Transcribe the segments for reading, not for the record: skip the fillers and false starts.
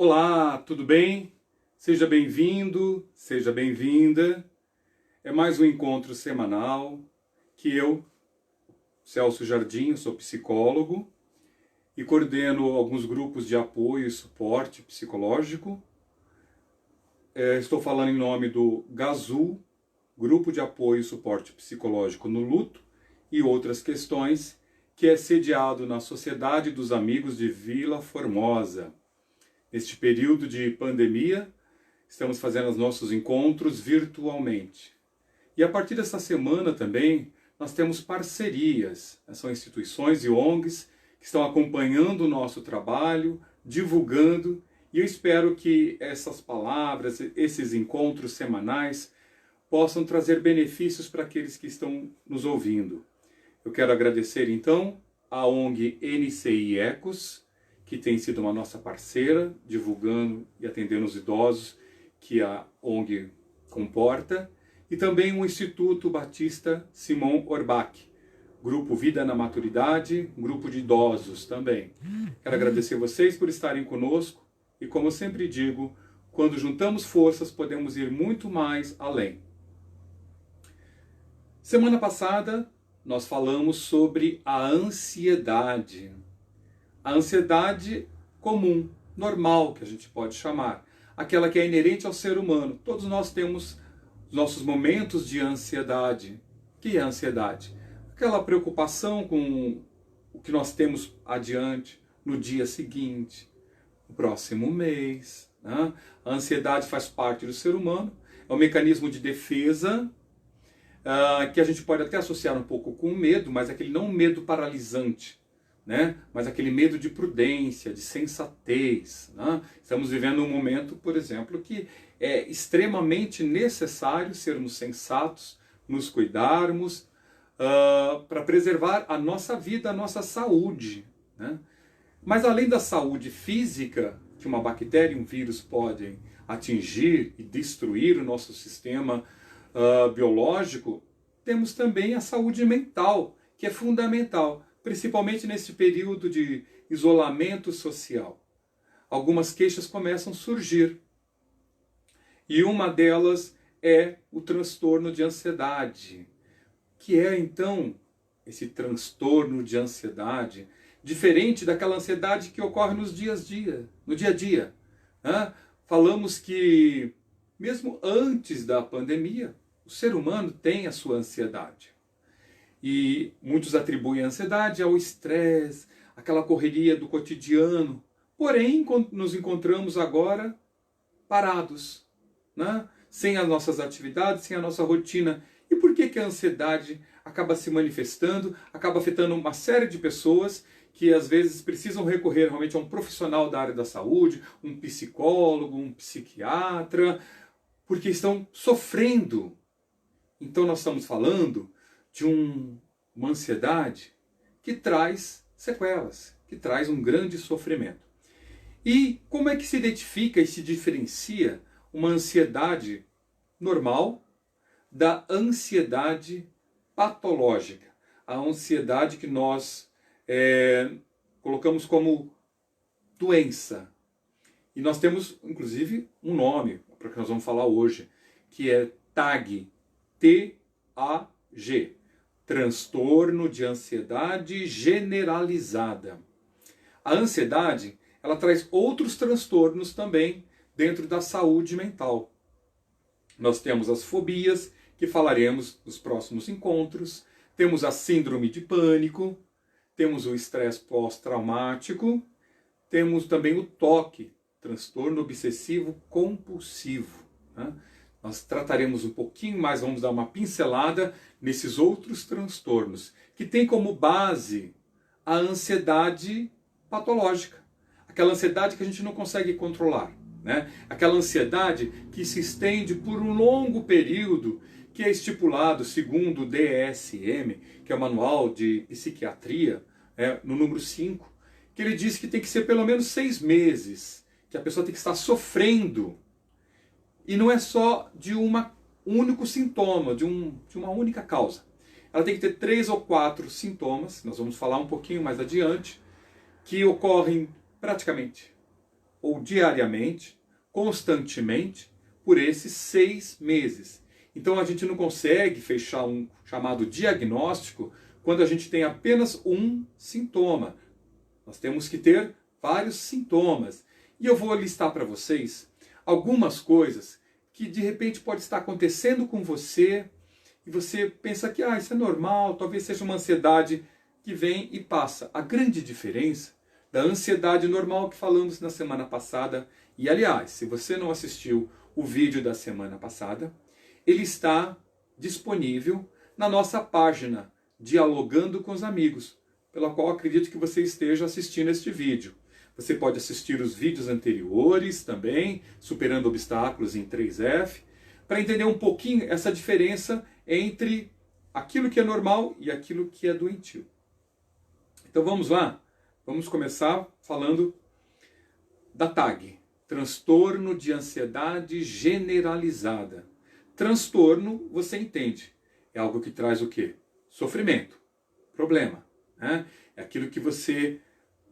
Olá, tudo bem? Seja bem-vindo, seja bem-vinda. É mais um encontro semanal que eu, Celso Jardim, sou psicólogo e coordeno alguns grupos de apoio e suporte psicológico. Estou falando em nome do GASUL, Grupo de Apoio e Suporte Psicológico no Luto e outras questões, que é sediado na Sociedade dos Amigos de Vila Formosa. Neste período de pandemia, estamos fazendo os nossos encontros virtualmente. E a partir dessa semana também, nós temos parcerias. São instituições e ONGs que estão acompanhando o nosso trabalho, divulgando, e eu espero que essas palavras, esses encontros semanais, possam trazer benefícios para aqueles que estão nos ouvindo. Eu quero agradecer então à ONG NCI Ecos, que tem sido uma nossa parceira, divulgando e atendendo os idosos que a ONG comporta, e também o Instituto Batista Simon Orbach, Grupo Vida na Maturidade, grupo de idosos também. Quero agradecer vocês por estarem conosco, e como eu sempre digo, quando juntamos forças podemos ir muito mais além. Semana passada nós falamos sobre a ansiedade. A ansiedade comum, normal, que a gente pode chamar. Aquela que é inerente ao ser humano. Todos nós temos nossos momentos de ansiedade. O que é a ansiedade? Aquela preocupação com o que nós temos adiante, no dia seguinte, no próximo mês. Né? A ansiedade faz parte do ser humano. É um mecanismo de defesa que a gente pode até associar um pouco com o medo, mas aquele não medo paralisante, né? Mas aquele medo de prudência, de sensatez. Né? Estamos vivendo um momento, por exemplo, que é extremamente necessário sermos sensatos, nos cuidarmos para preservar a nossa vida, a nossa saúde. Né? Mas além da saúde física, que uma bactéria e um vírus podem atingir e destruir o nosso sistema biológico, temos também a saúde mental, que é fundamental, principalmente nesse período de isolamento social. Algumas queixas começam a surgir. E uma delas é o transtorno de ansiedade. Que é, então, esse transtorno de ansiedade, diferente daquela ansiedade que ocorre no dia a dia. Né? Falamos que, mesmo antes da pandemia, o ser humano tem a sua ansiedade. E muitos atribuem a ansiedade ao estresse, aquela correria do cotidiano. Porém, nos encontramos agora parados, né? Sem as nossas atividades, sem a nossa rotina. E por que a ansiedade acaba se manifestando, acaba afetando uma série de pessoas que às vezes precisam recorrer realmente a um profissional da área da saúde, um psicólogo, um psiquiatra, porque estão sofrendo. Então nós estamos falando de uma ansiedade que traz sequelas, que traz um grande sofrimento. E como é que se identifica e se diferencia uma ansiedade normal da ansiedade patológica? A ansiedade que nós colocamos como doença. E nós temos, inclusive, um nome para o que nós vamos falar hoje, que é TAG, T-A-G, transtorno de ansiedade generalizada. A ansiedade, ela traz outros transtornos também dentro da saúde mental. Nós temos as fobias, que falaremos nos próximos encontros, temos a síndrome de pânico, temos o estresse pós-traumático, temos também o TOC, transtorno obsessivo compulsivo. Né? Nós trataremos um pouquinho mais, vamos dar uma pincelada nesses outros transtornos, que tem como base a ansiedade patológica. Aquela ansiedade que a gente não consegue controlar. Né? Aquela ansiedade que se estende por um longo período, que é estipulado segundo o DSM, que é o Manual de Psiquiatria, no número 5, que ele diz que tem que ser pelo menos 6 meses, que a pessoa tem que estar sofrendo. E não é só de um único sintoma, de uma única causa. Ela tem que ter 3 ou 4 sintomas, nós vamos falar um pouquinho mais adiante, que ocorrem praticamente ou diariamente, constantemente, por esses 6 meses. Então a gente não consegue fechar um chamado diagnóstico quando a gente tem apenas um sintoma. Nós temos que ter vários sintomas. E eu vou listar para vocês algumas coisas que de repente pode estar acontecendo com você e você pensa que isso é normal, talvez seja uma ansiedade que vem e passa. A grande diferença da ansiedade normal que falamos na semana passada, e aliás, se você não assistiu o vídeo da semana passada, ele está disponível na nossa página Dialogando com os Amigos, pela qual acredito que você esteja assistindo este vídeo. Você pode assistir os vídeos anteriores também, Superando Obstáculos em 3F, para entender um pouquinho essa diferença entre aquilo que é normal e aquilo que é doentio. Então vamos lá? Vamos começar falando da TAG, transtorno de ansiedade generalizada. Transtorno, você entende, é algo que traz o quê? Sofrimento, problema, né? É aquilo que você,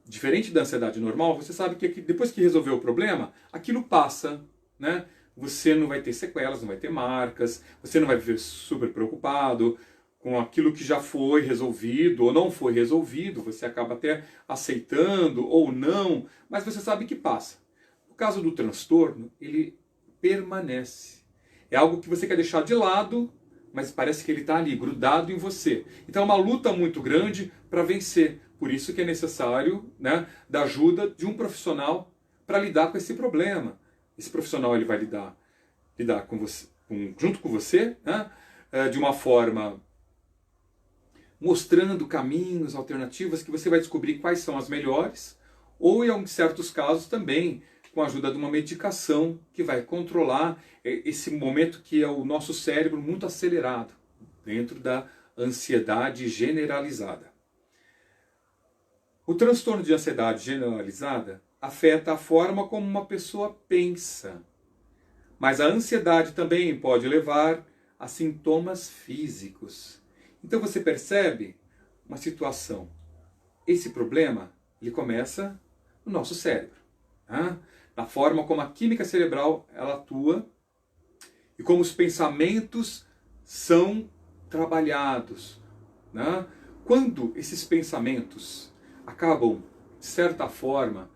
diferente da ansiedade normal, você sabe que depois que resolveu o problema, aquilo passa, né? Você não vai ter sequelas, não vai ter marcas, você não vai viver super preocupado com aquilo que já foi resolvido ou não foi resolvido, você acaba até aceitando ou não, mas você sabe que passa. No caso do transtorno, ele permanece. É algo que você quer deixar de lado, mas parece que ele está ali, grudado em você. Então é uma luta muito grande para vencer. Por isso que é necessário, né, da ajuda de um profissional para lidar com esse problema. Esse profissional ele vai lidar com você, junto com você, né, de uma forma mostrando caminhos, alternativas, que você vai descobrir quais são as melhores, ou em certos casos também com a ajuda de uma medicação que vai controlar esse momento que é o nosso cérebro muito acelerado, dentro da ansiedade generalizada. O transtorno de ansiedade generalizada afeta a forma como uma pessoa pensa, mas a ansiedade também pode levar a sintomas físicos. Então você percebe uma situação. Esse problema ele começa no nosso cérebro, tá? Na forma como a química cerebral ela atua e como os pensamentos são trabalhados, né? Quando esses pensamentos acabam, de certa forma,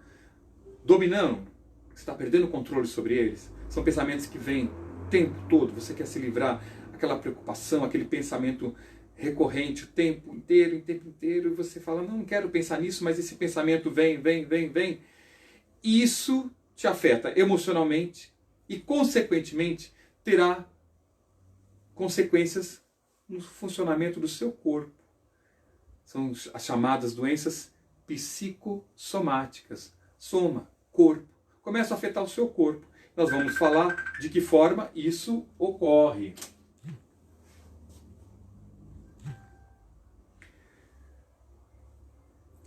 dominando, você está perdendo o controle sobre eles, são pensamentos que vêm o tempo todo, você quer se livrar, aquela preocupação, aquele pensamento recorrente o tempo inteiro, e você fala, não quero pensar nisso, mas esse pensamento vem. Isso te afeta emocionalmente e, consequentemente, terá consequências no funcionamento do seu corpo. São as chamadas doenças psicossomáticas. Soma, corpo. Começa a afetar o seu corpo. Nós vamos falar de que forma isso ocorre.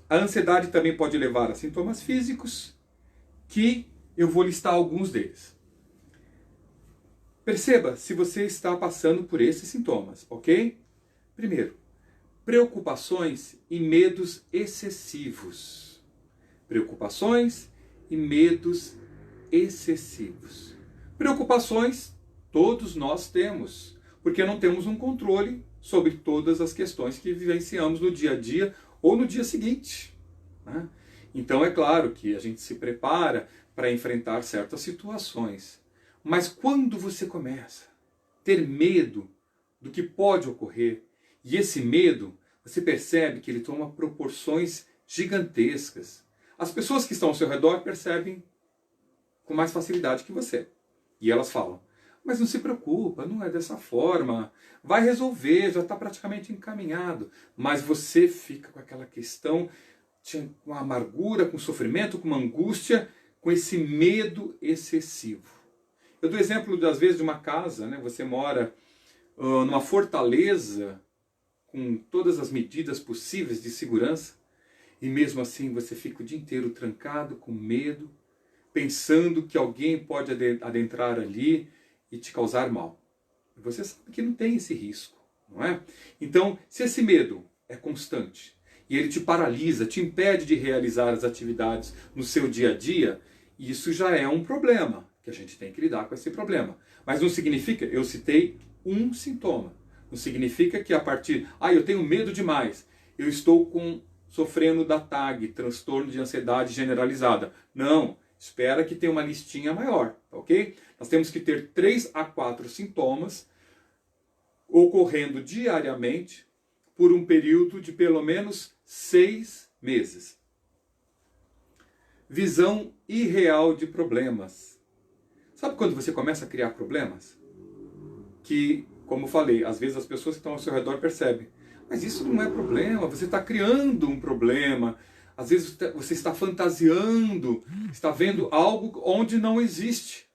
A ansiedade também pode levar a sintomas físicos, que eu vou listar alguns deles. Perceba se você está passando por esses sintomas, ok? Primeiro, preocupações e medos excessivos. Preocupações e medos excessivos. Preocupações todos nós temos, porque não temos um controle sobre todas as questões que vivenciamos no dia a dia ou no dia seguinte, né? Então é claro que a gente se prepara para enfrentar certas situações. Mas quando você começa a ter medo do que pode ocorrer, e esse medo, você percebe que ele toma proporções gigantescas. As pessoas que estão ao seu redor percebem com mais facilidade que você. E elas falam, mas não se preocupa, não é dessa forma, vai resolver, já está praticamente encaminhado. Mas você fica com aquela questão, com uma amargura, com sofrimento, com uma angústia, com esse medo excessivo. Eu dou exemplo, às vezes, de uma casa, né? Você mora numa fortaleza, com todas as medidas possíveis de segurança, e mesmo assim você fica o dia inteiro trancado, com medo, pensando que alguém pode adentrar ali e te causar mal. Você sabe que não tem esse risco, não é? Então, se esse medo é constante e ele te paralisa, te impede de realizar as atividades no seu dia a dia, Isso já é um problema, que a gente tem que lidar com esse problema. Mas não significa, eu citei um sintoma. Não significa que a partir, eu tenho medo demais, eu estou sofrendo da TAG, transtorno de ansiedade generalizada. Não, espera que tenha uma listinha maior, ok? Nós temos que ter 3 a 4 sintomas ocorrendo diariamente por um período de pelo menos 6 meses. Visão irreal de problemas. Sabe quando você começa a criar problemas? Que, como eu falei, às vezes as pessoas que estão ao seu redor percebem. Mas isso não é problema, você está criando um problema. Às vezes você está fantasiando, está vendo algo onde não existe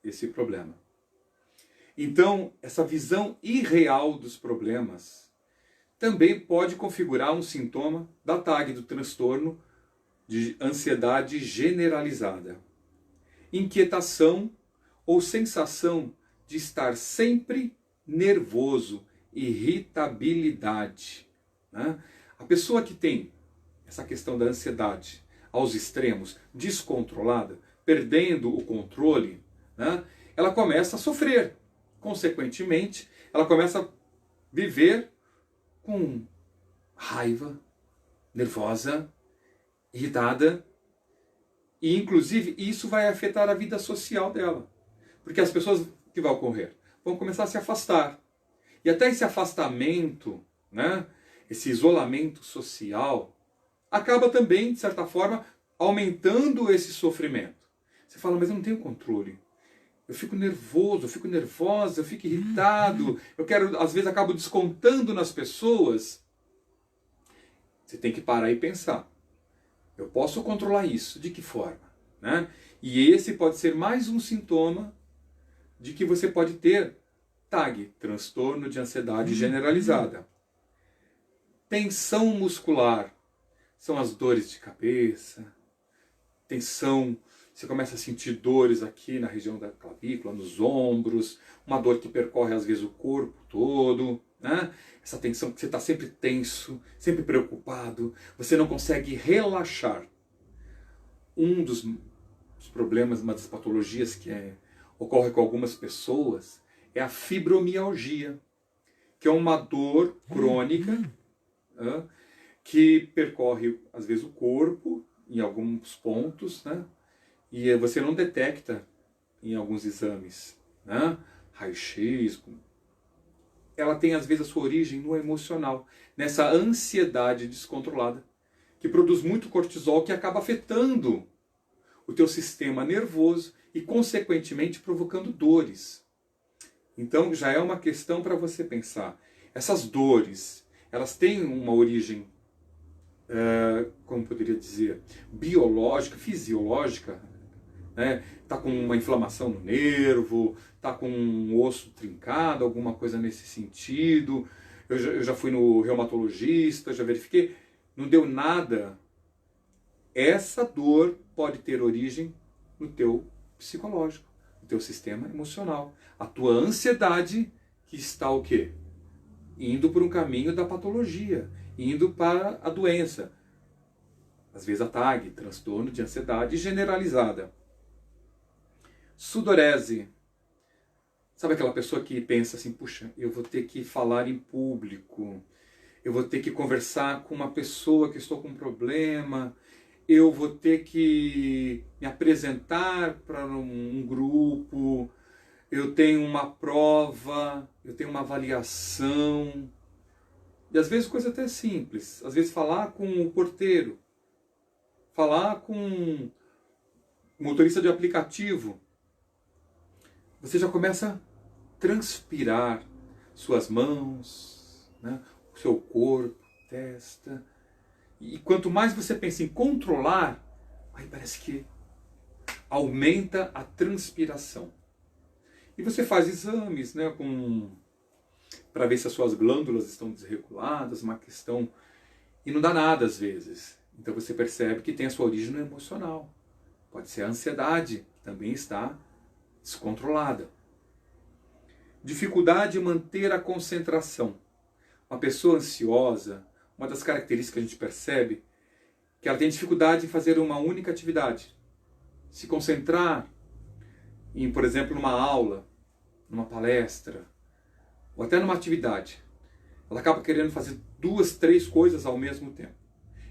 esse problema. Então, essa visão irreal dos problemas também pode configurar um sintoma da TAG, do transtorno de ansiedade generalizada. Inquietação ou sensação de estar sempre nervoso, irritabilidade. Né? A pessoa que tem essa questão da ansiedade aos extremos, descontrolada, perdendo o controle, né? Ela começa a sofrer. Consequentemente, ela começa a viver com raiva, nervosa, irritada, e inclusive isso vai afetar a vida social dela. Porque as pessoas que vão ocorrer vão começar a se afastar. E até esse afastamento, né, esse isolamento social, acaba também, de certa forma, aumentando esse sofrimento. Você fala, mas eu não tenho controle. Eu fico nervoso, eu fico nervosa, eu fico irritado, às vezes acabo descontando nas pessoas. Você tem que parar e pensar. Eu posso controlar isso? De que forma? Né? E esse pode ser mais um sintoma de que você pode ter TAG, transtorno de ansiedade generalizada. Tensão muscular, são as dores de cabeça, tensão, você começa a sentir dores aqui na região da clavícula, nos ombros, uma dor que percorre às vezes o corpo todo, né? Essa tensão que você está sempre tenso, sempre preocupado, você não consegue relaxar. Um dos problemas, uma das patologias que ocorre com algumas pessoas é a fibromialgia, que é uma dor crônica que percorre às vezes o corpo em alguns pontos, né? E você não detecta em alguns exames, né? Raio-X. Ela tem às vezes a sua origem no emocional, nessa ansiedade descontrolada, que produz muito cortisol, que acaba afetando o teu sistema nervoso e consequentemente provocando dores. Então já é uma questão para você pensar. Essas dores, elas têm uma origem, como poderia dizer, biológica, fisiológica, né? Tá com uma inflamação no nervo, tá com um osso trincado, alguma coisa nesse sentido. Eu já fui no reumatologista, já verifiquei, não deu nada. Essa dor pode ter origem no teu psicológico, no teu sistema emocional. A tua ansiedade que está o quê? Indo por um caminho da patologia, indo para a doença. Às vezes a TAG, transtorno de ansiedade generalizada. Sudorese. Sabe aquela pessoa que pensa assim, puxa, eu vou ter que falar em público, eu vou ter que conversar com uma pessoa que estou com um problema, eu vou ter que me apresentar para um grupo, eu tenho uma prova, eu tenho uma avaliação. E às vezes coisa até simples, às vezes falar com o porteiro, falar com o motorista de aplicativo, você já começa a transpirar suas mãos, né, o seu corpo, testa. E quanto mais você pensa em controlar, aí parece que aumenta a transpiração. E você faz exames, né, para ver se as suas glândulas estão desreguladas, uma questão... E não dá nada às vezes. Então você percebe que tem a sua origem no emocional. Pode ser a ansiedade, que também está descontrolada. Dificuldade em manter a concentração. Uma pessoa ansiosa, uma das características que a gente percebe, que ela tem dificuldade em fazer uma única atividade. se concentrar em, por exemplo, numa aula, numa palestra, ou até numa atividade. Ela acaba querendo fazer 2, 3 coisas ao mesmo tempo.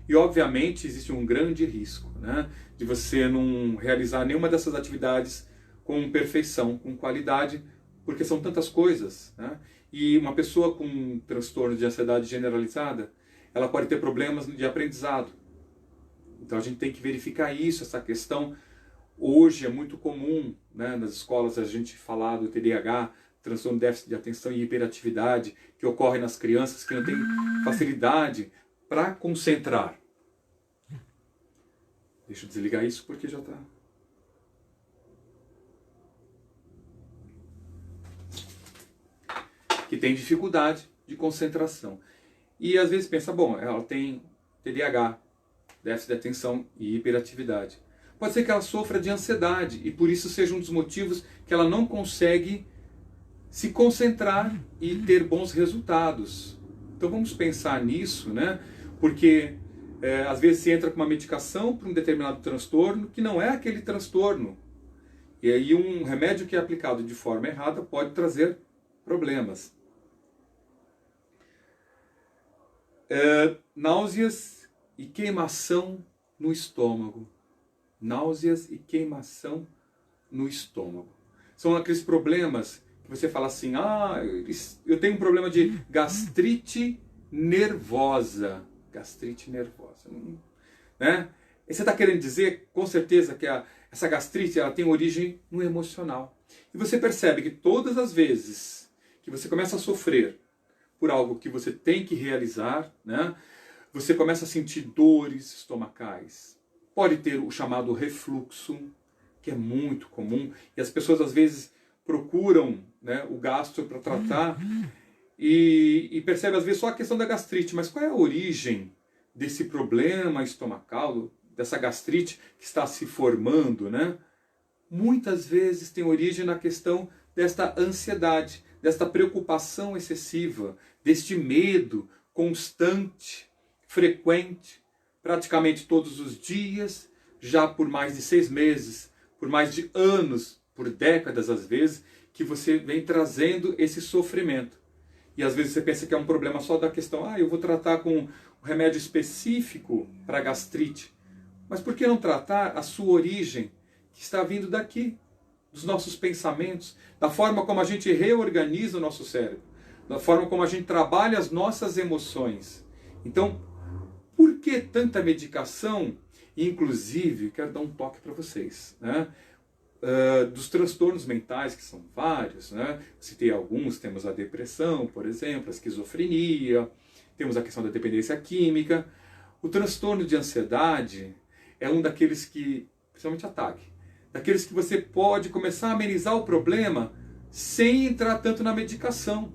E, obviamente, existe um grande risco, né, de você não realizar nenhuma dessas atividades com perfeição, com qualidade, porque são tantas coisas, né? E uma pessoa com um transtorno de ansiedade generalizada, ela pode ter problemas de aprendizado. Então a gente tem que verificar isso, essa questão. Hoje é muito comum, né, nas escolas a gente falar do TDAH, transtorno de déficit de atenção e hiperatividade, que ocorre nas crianças que não têm facilidade para concentrar. Deixa eu desligar isso porque já está... Que tem dificuldade de concentração. E às vezes pensa, bom, ela tem TDAH, déficit de atenção e hiperatividade. Pode ser que ela sofra de ansiedade e por isso seja um dos motivos que ela não consegue se concentrar e ter bons resultados. Então vamos pensar nisso, né? Porque às vezes se entra com uma medicação para um determinado transtorno que não é aquele transtorno. E aí um remédio que é aplicado de forma errada pode trazer problemas. Náuseas e queimação no estômago. Náuseas e queimação no estômago. São aqueles problemas que você fala assim, eu tenho um problema de gastrite nervosa. Gastrite nervosa. Né? E você está querendo dizer, com certeza, que essa gastrite ela tem origem no emocional. E você percebe que todas as vezes que você começa a sofrer por algo que você tem que realizar, né, você começa a sentir dores estomacais. Pode ter o chamado refluxo, que é muito comum, e as pessoas às vezes procuram, né, o gastro para tratar e percebe às vezes só a questão da gastrite, mas qual é a origem desse problema estomacal, dessa gastrite que está se formando, né? Muitas vezes tem origem na questão desta ansiedade, desta preocupação excessiva, deste medo constante, frequente, praticamente todos os dias, já por mais de 6 meses, por mais de anos, por décadas às vezes, que você vem trazendo esse sofrimento. E às vezes você pensa que é um problema só da questão, eu vou tratar com um remédio específico para gastrite. Mas por que não tratar a sua origem, que está vindo daqui, dos nossos pensamentos, da forma como a gente reorganiza o nosso cérebro, da forma como a gente trabalha as nossas emoções. Então, por que tanta medicação? Inclusive, quero dar um toque para vocês, né? Dos transtornos mentais, que são vários, né? Citei alguns, temos a depressão, por exemplo, a esquizofrenia, temos a questão da dependência química. O transtorno de ansiedade é um daqueles que, principalmente ataque, daqueles que você pode começar a amenizar o problema sem entrar tanto na medicação.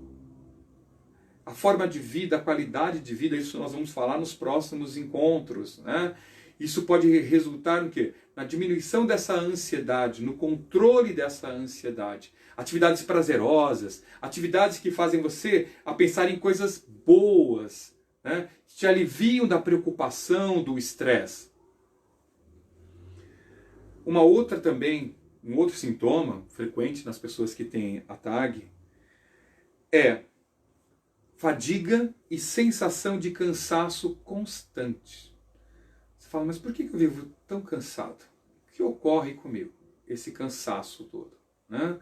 A forma de vida, a qualidade de vida, isso nós vamos falar nos próximos encontros, né? Isso pode resultar no quê? Na diminuição dessa ansiedade, no controle dessa ansiedade. Atividades prazerosas, atividades que fazem você a pensar em coisas boas, né? Que te aliviam da preocupação, do estresse. Uma outra também, um outro sintoma frequente nas pessoas que têm a TAG é fadiga e sensação de cansaço constante. Você fala, mas por que eu vivo tão cansado? O que ocorre comigo? Esse cansaço todo, né?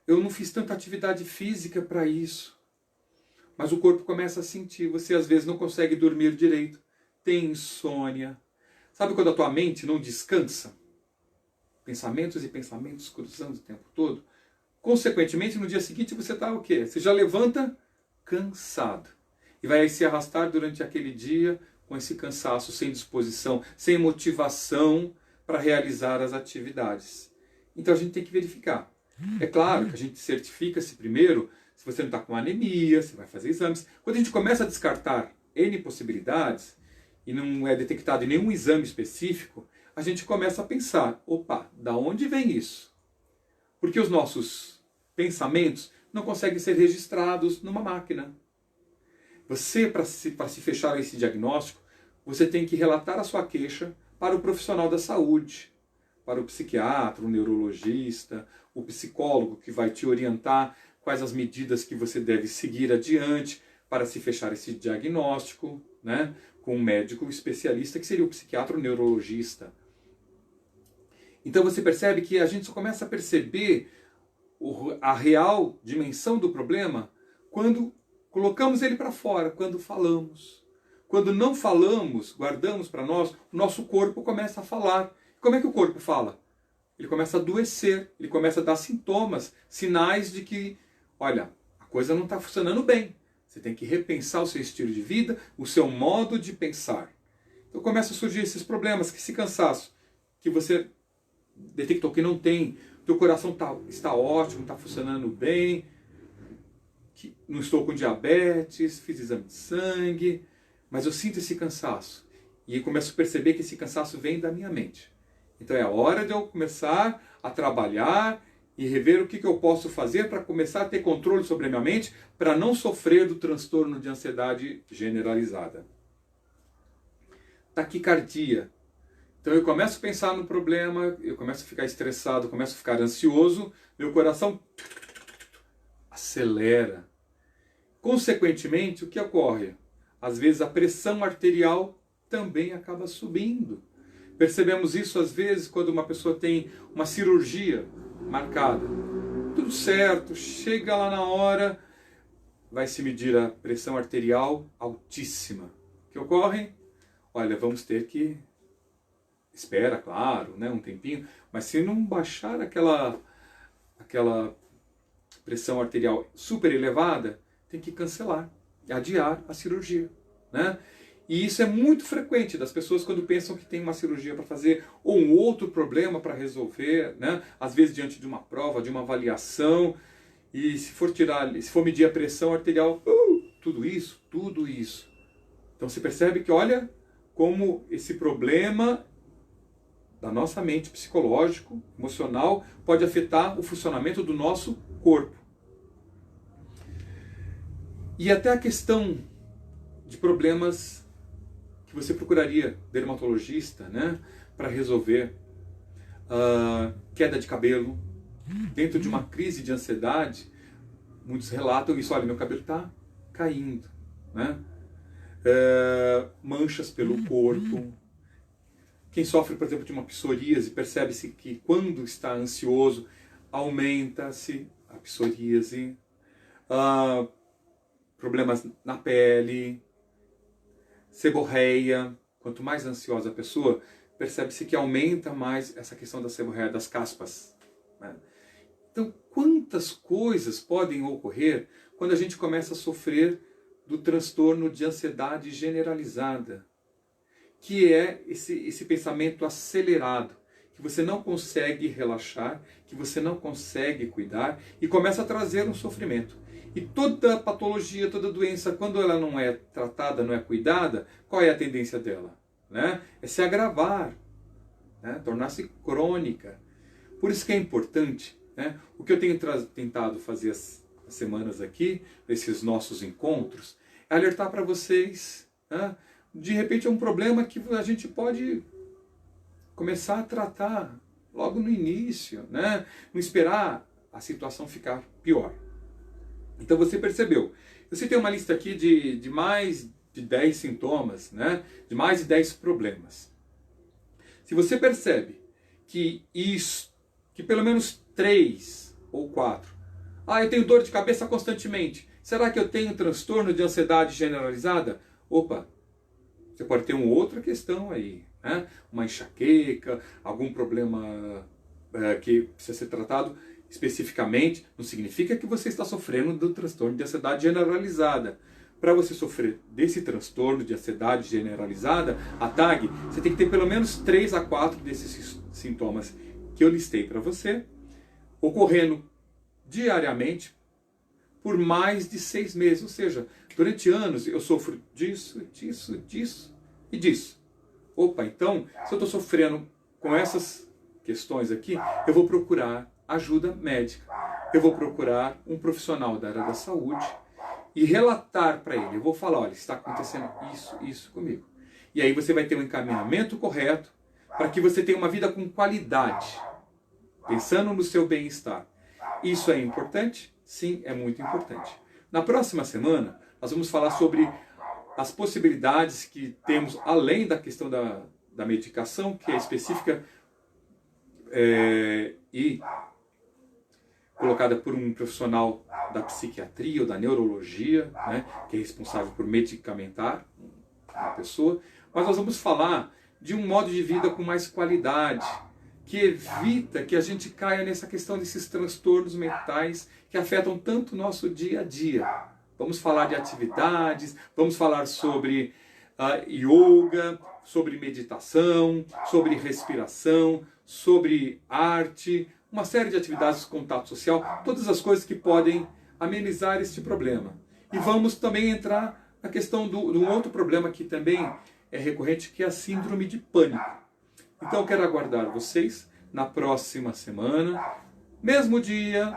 Eu não fiz tanta atividade física para isso. Mas o corpo começa a sentir. Você às vezes não consegue dormir direito. Tem insônia. Sabe quando a tua mente não descansa? Pensamentos e pensamentos cruzando o tempo todo. Consequentemente, no dia seguinte você está o quê? Você já levanta cansado. E vai se arrastar durante aquele dia com esse cansaço, sem disposição, sem motivação para realizar as atividades. Então a gente tem que verificar. É claro que a gente certifica-se primeiro, se você não está com anemia, você vai fazer exames. Quando a gente começa a descartar N possibilidades, e não é detectado em nenhum exame específico, a gente começa a pensar, opa, da onde vem isso? Porque os nossos pensamentos não conseguem ser registrados numa máquina. Você, para se fechar a esse diagnóstico, você tem que relatar a sua queixa para o profissional da saúde, para o psiquiatra, o neurologista, o psicólogo que vai te orientar quais as medidas que você deve seguir adiante para se fechar esse diagnóstico, né, com um médico especialista que seria o psiquiatra ou neurologista. Então você percebe que a gente só começa a perceber a real dimensão do problema quando colocamos ele para fora, quando falamos. Quando não falamos, guardamos para nós, o nosso corpo começa a falar. Como é que o corpo fala? Ele começa a adoecer, ele começa a dar sintomas, sinais de que, olha, a coisa não está funcionando bem. Você tem que repensar o seu estilo de vida, o seu modo de pensar. Então começam a surgir esses problemas, que esse cansaço, que você detectou que não tem, teu coração está ótimo, está funcionando bem, que não estou com diabetes, fiz exame de sangue, mas eu sinto esse cansaço. E começo a perceber que esse cansaço vem da minha mente. Então é a hora de eu começar a trabalhar e rever o que eu posso fazer para começar a ter controle sobre a minha mente, para não sofrer do transtorno de ansiedade generalizada. Taquicardia. Então eu começo a pensar no problema, eu começo a ficar estressado, eu começo a ficar ansioso, meu coração acelera. Consequentemente, o que ocorre? Às vezes a pressão arterial também acaba subindo. Percebemos isso às vezes quando uma pessoa tem uma cirurgia marcada. Tudo certo, chega lá na hora, vai se medir a pressão arterial altíssima. O que ocorre? Olha, vamos ter que... Espera, claro, né, um tempinho, mas se não baixar aquela pressão arterial super elevada, tem que cancelar, adiar a cirurgia, né? E isso é muito frequente das pessoas quando pensam que tem uma cirurgia para fazer ou um outro problema para resolver, né? Às vezes diante de uma prova, de uma avaliação, e se for medir a pressão arterial, tudo isso. Então você percebe que, olha, como esse problema da nossa mente, psicológico, emocional, pode afetar o funcionamento do nosso corpo. E até a questão de problemas que você procuraria dermatologista, né, para resolver. Queda de cabelo. Dentro de uma crise de ansiedade, muitos relatam isso, olha, meu cabelo está caindo, né? Manchas pelo corpo. Quem sofre, por exemplo, de uma psoríase, percebe-se que quando está ansioso, aumenta-se a psoríase. Problemas na pele, seborreia. Quanto mais ansiosa a pessoa, percebe-se que aumenta mais essa questão da seborreia, das caspas, né? Então, quantas coisas podem ocorrer quando a gente começa a sofrer do transtorno de ansiedade generalizada, que é esse pensamento acelerado, que você não consegue relaxar, que você não consegue cuidar e começa a trazer um sofrimento. E toda patologia, toda doença, quando ela não é tratada, não é cuidada, qual é a tendência dela? Né? É se agravar, né? Tornar-se crônica. Por isso que é importante, né? O que eu tenho tentado fazer as semanas aqui, nesses nossos encontros, é alertar para vocês, né? De repente é um problema que a gente pode começar a tratar logo no início, né? Não esperar a situação ficar pior. Então você percebeu. Eu citei uma lista aqui de mais de 10 sintomas, né? De mais de 10 problemas. Se você percebe que pelo menos 3 ou 4, eu tenho dor de cabeça constantemente, será que eu tenho transtorno de ansiedade generalizada? Opa, você pode ter uma outra questão aí, né? Uma enxaqueca, algum problema que precisa ser tratado especificamente, não significa que você está sofrendo do transtorno de ansiedade generalizada. Para você sofrer desse transtorno de ansiedade generalizada, a TAG, você tem que ter pelo menos 3 a 4 desses sintomas que eu listei para você, ocorrendo diariamente por mais de 6 meses. Ou seja, durante anos eu sofro disso e disso. Opa, então, se eu estou sofrendo com essas questões aqui, eu vou procurar ajuda médica. Eu vou procurar um profissional da área da saúde e relatar para ele. Eu vou falar, olha, está acontecendo isso comigo. E aí você vai ter um encaminhamento correto para que você tenha uma vida com qualidade, pensando no seu bem-estar. Isso é importante? Sim, é muito importante. Na próxima semana, nós vamos falar sobre as possibilidades que temos, além da questão da medicação, que é específica e colocada por um profissional da psiquiatria ou da neurologia, né, que é responsável por medicamentar uma pessoa. Mas nós vamos falar de um modo de vida com mais qualidade, que evita que a gente caia nessa questão desses transtornos mentais que afetam tanto o nosso dia a dia. Vamos falar de atividades, vamos falar sobre yoga, sobre meditação, sobre respiração, sobre arte, uma série de atividades de contato social, todas as coisas que podem amenizar este problema. E vamos também entrar na questão de um outro problema que também é recorrente, que é a síndrome de pânico. Então eu quero aguardar vocês na próxima semana, mesmo dia,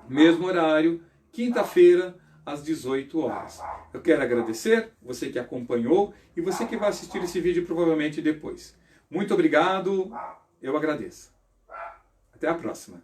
mesmo horário, quinta-feira, às 18 horas. Eu quero agradecer você que acompanhou e você que vai assistir esse vídeo provavelmente depois. Muito obrigado, eu agradeço. Até a próxima.